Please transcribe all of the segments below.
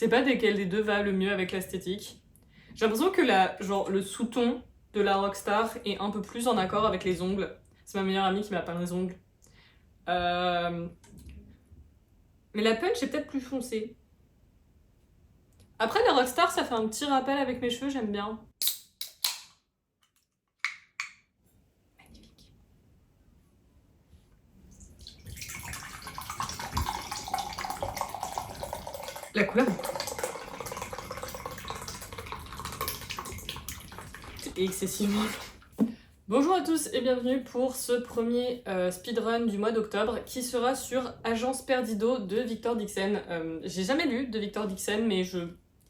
sais pas lequel des deux va le mieux avec l'esthétique. J'ai l'impression que le sous-ton de la Rockstar est un peu plus en accord avec les ongles. C'est ma meilleure amie qui m'a peint les ongles. Mais la punch est peut-être plus foncée. Après, la Rockstar, ça fait un petit rappel avec mes cheveux, j'aime bien. Magnifique. La couleur est excessivement... Bonjour à tous et bienvenue pour ce premier speedrun du mois d'octobre qui sera sur Agence Perdido de Victor Dixon. J'ai jamais lu de Victor Dixon, mais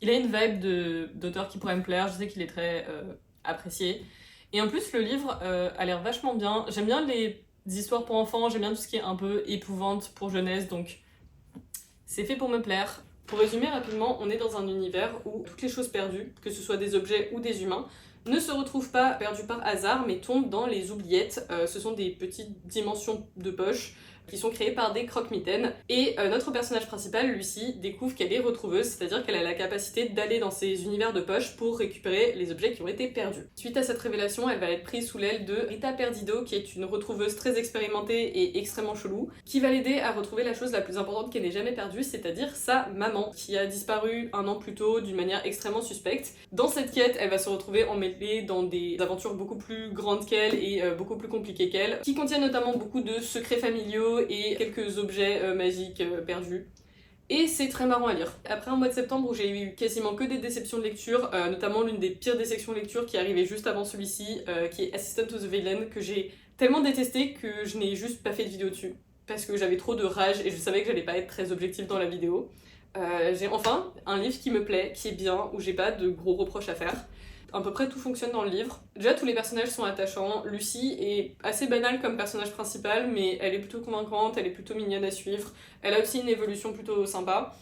il a une vibe d'auteur qui pourrait me plaire, je sais qu'il est très apprécié. Et en plus, le livre a l'air vachement bien. J'aime bien les histoires pour enfants, j'aime bien tout ce qui est un peu épouvante pour jeunesse, donc c'est fait pour me plaire. Pour résumer rapidement, on est dans un univers où toutes les choses perdues, que ce soit des objets ou des humains, ne se retrouvent pas perdus par hasard, mais tombent dans les oubliettes. Ce sont des petites dimensions de poche qui sont créées par des croque-mitaines. Et notre personnage principal, Lucie, découvre qu'elle est retrouveuse, c'est-à-dire qu'elle a la capacité d'aller dans ces univers de poche pour récupérer les objets qui ont été perdus. Suite à cette révélation, elle va être prise sous l'aile de Rita Perdido, qui est une retrouveuse très expérimentée et extrêmement chelou, qui va l'aider à retrouver la chose la plus importante qu'elle n'ait jamais perdue, c'est-à-dire sa maman, qui a disparu un an plus tôt d'une manière extrêmement suspecte. Dans cette quête, elle va se retrouver emmêlée dans des aventures beaucoup plus grandes qu'elle et beaucoup plus compliquées qu'elle, qui contiennent notamment beaucoup de secrets familiaux et quelques objets magiques perdus. Et c'est très marrant à lire. Après un mois de septembre où j'ai eu quasiment que des déceptions de lecture, notamment l'une des pires déceptions de lecture qui arrivait juste avant celui-ci, qui est Assistant to the Villain, que j'ai tellement détesté que je n'ai juste pas fait de vidéo dessus. Parce que j'avais trop de rage et je savais que j'allais pas être très objective dans la vidéo. J'ai enfin un livre qui me plaît, qui est bien, où j'ai pas de gros reproches à faire. À peu près tout fonctionne dans le livre. Déjà, tous les personnages sont attachants. Lucie est assez banale comme personnage principal, mais elle est plutôt convaincante, elle est plutôt mignonne à suivre. Elle a aussi une évolution plutôt sympa.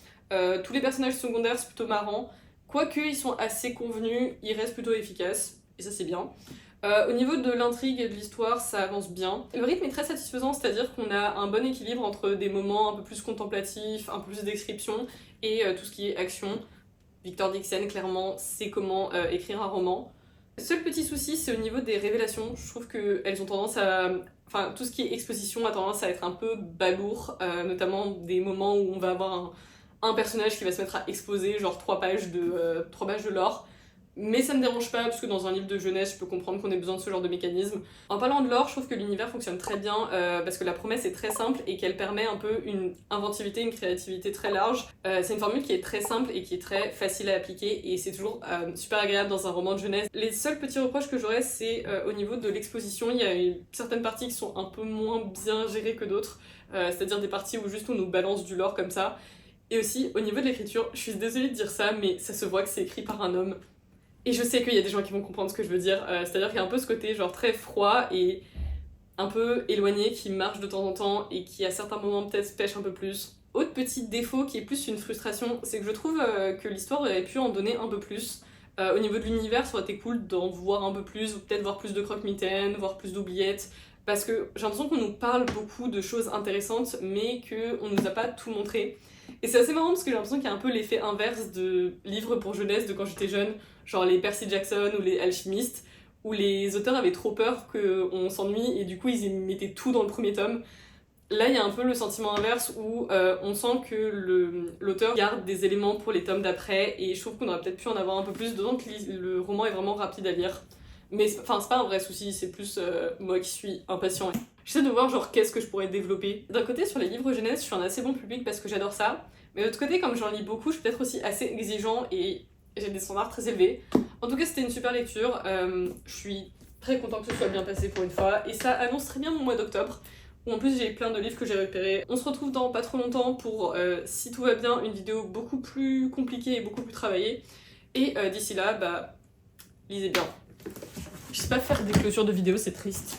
Tous les personnages secondaires, c'est plutôt marrant. Quoique ils sont assez convenus, ils restent plutôt efficaces. Et ça, c'est bien. Au niveau de l'intrigue et de l'histoire, ça avance bien. Le rythme est très satisfaisant, c'est-à-dire qu'on a un bon équilibre entre des moments un peu plus contemplatifs, un peu plus de description, et tout ce qui est action. Victor Dixon, clairement, sait comment écrire un roman. Le seul petit souci, c'est au niveau des révélations. Je trouve qu'elles ont tendance à... Enfin, tout ce qui est exposition a tendance à être un peu balourd, notamment des moments où on va avoir un personnage qui va se mettre à exposer genre 3 pages de lore. Mais ça me dérange pas, parce que dans un livre de jeunesse, je peux comprendre qu'on ait besoin de ce genre de mécanisme. En parlant de lore, je trouve que l'univers fonctionne très bien, parce que la promesse est très simple et qu'elle permet un peu une inventivité, une créativité très large. C'est une formule qui est très simple et qui est très facile à appliquer, et c'est toujours super agréable dans un roman de jeunesse. Les seuls petits reproches que j'aurais, c'est au niveau de l'exposition. Il y a certaines parties qui sont un peu moins bien gérées que d'autres, c'est-à-dire des parties où juste on nous balance du lore comme ça. Et aussi, au niveau de l'écriture, je suis désolée de dire ça, mais ça se voit que c'est écrit par un homme. Et je sais qu'il y a des gens qui vont comprendre ce que je veux dire, c'est-à-dire qu'il y a un peu ce côté genre très froid et un peu éloigné qui marche de temps en temps et qui à certains moments peut-être pêche un peu plus. Autre petit défaut qui est plus une frustration, c'est que je trouve que l'histoire aurait pu en donner un peu plus. Au niveau de l'univers, ça aurait été cool d'en voir un peu plus, ou peut-être voir plus de croque-mitaines, voir plus d'oubliettes, parce que j'ai l'impression qu'on nous parle beaucoup de choses intéressantes, mais qu'on nous a pas tout montré. Et c'est assez marrant parce que j'ai l'impression qu'il y a un peu l'effet inverse de livres pour jeunesse de quand j'étais jeune, genre les Percy Jackson ou les Alchimistes, où les auteurs avaient trop peur qu'on s'ennuie et du coup ils mettaient tout dans le premier tome. Là, il y a un peu le sentiment inverse où on sent que l'auteur garde des éléments pour les tomes d'après, et je trouve qu'on aurait peut-être pu en avoir un peu plus, d'autant que le roman est vraiment rapide à lire. Mais enfin, c'est pas un vrai souci, c'est plus moi qui suis impatient. J'essaie de voir genre qu'est-ce que je pourrais développer. D'un côté, sur les livres jeunesse, je suis un assez bon public parce que j'adore ça. Mais de l'autre côté, comme j'en lis beaucoup, je suis peut-être aussi assez exigeant et j'ai des standards très élevés. En tout cas, c'était une super lecture. Je suis très contente que ce soit bien passé pour une fois. Et ça annonce très bien mon mois d'octobre, où en plus j'ai plein de livres que j'ai repérés. On se retrouve dans pas trop longtemps pour, si tout va bien, une vidéo beaucoup plus compliquée et beaucoup plus travaillée. Et d'ici là, bah, lisez bien. Je sais pas faire des clôtures de vidéos, c'est triste.